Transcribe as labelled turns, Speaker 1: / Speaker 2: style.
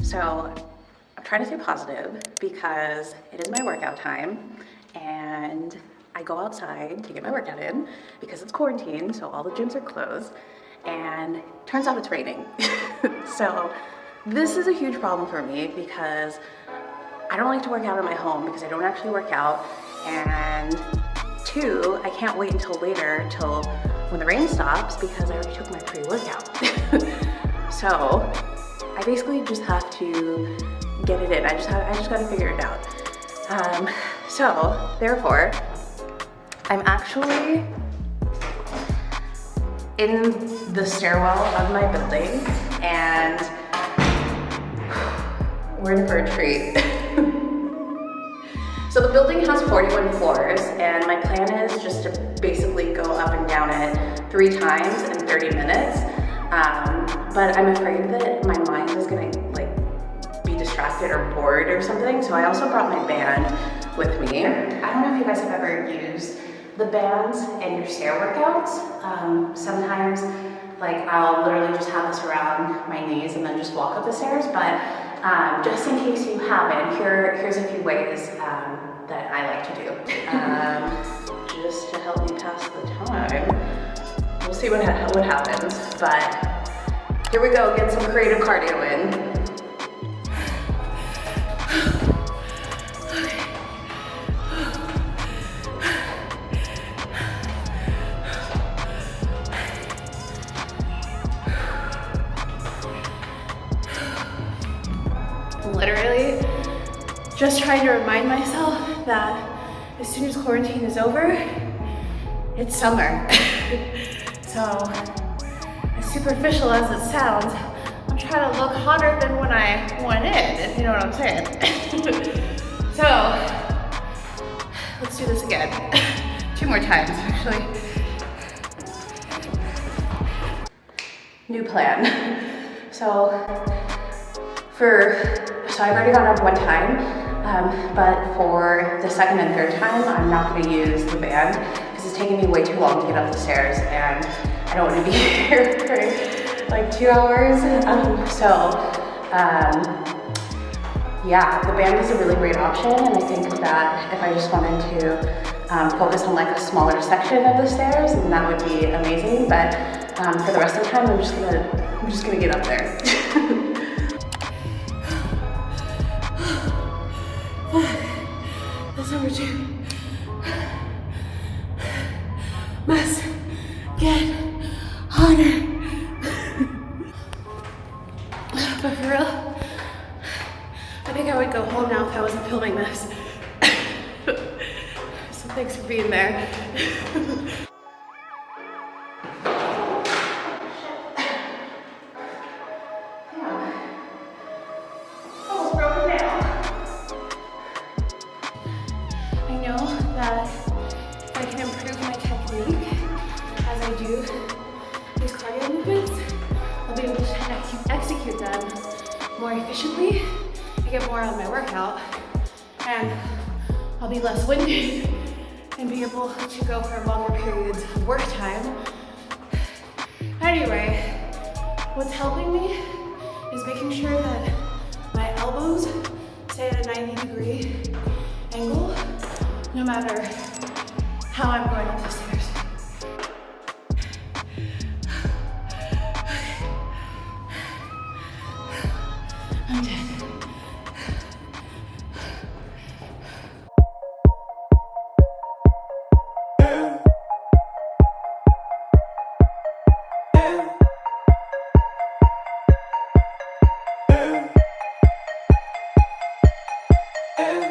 Speaker 1: So I'm trying to stay positive because it is my workout time and I go outside to get my workout in because it's quarantine, so all the gyms are closed, and turns out it's raining. So this is a huge problem for me because I don't like to work out at my home because I don't actually work out, and two, I can't wait until later, till when the rain stops, because I already took my pre-workout. So I basically just have to get it in. I just gotta figure it out. So therefore, I'm actually in the stairwell of my building and we're in for a treat. So the building has 41 floors and my plan is just to basically go up and down it 3 times in 30 minutes. But I'm afraid that my mind is gonna be distracted or bored or something. So I also brought my band with me. I don't know if you guys have ever used the bands in your stair workouts. Sometimes I'll literally just have this around my knees and then just walk up the stairs, but just in case you haven't, here's a few ways that I like to do. Just to help me pass the time. We'll see what happens, but here we go, get some creative cardio in. Literally just trying to remind myself that as soon as quarantine is over, it's summer. So as superficial as it sounds, I'm trying to look hotter than when I went in, if you know what I'm saying. So let's do this again. 2 more times, actually. New plan. So I've already gone up 1 time, but for the second and third time, I'm not going to use the band because it's taking me way too long to get up the stairs, and I don't want to be here for 2 hours. Yeah, the band is a really great option, and I think that if I just wanted to focus on a smaller section of the stairs, then that would be amazing. But for the rest of the time, I'm just gonna get up there. That's number 2. Must get harder. But for real, I think I would go home now if I wasn't filming this. So thanks for being there. These cardio movements, I'll be able to execute them more efficiently and get more out of my workout, and I'll be less winded and be able to go for longer periods of work time. Anyway, what's helping me is making sure that my elbows stay at a 90-degree angle no matter how I'm going up the stairs. I'm dead.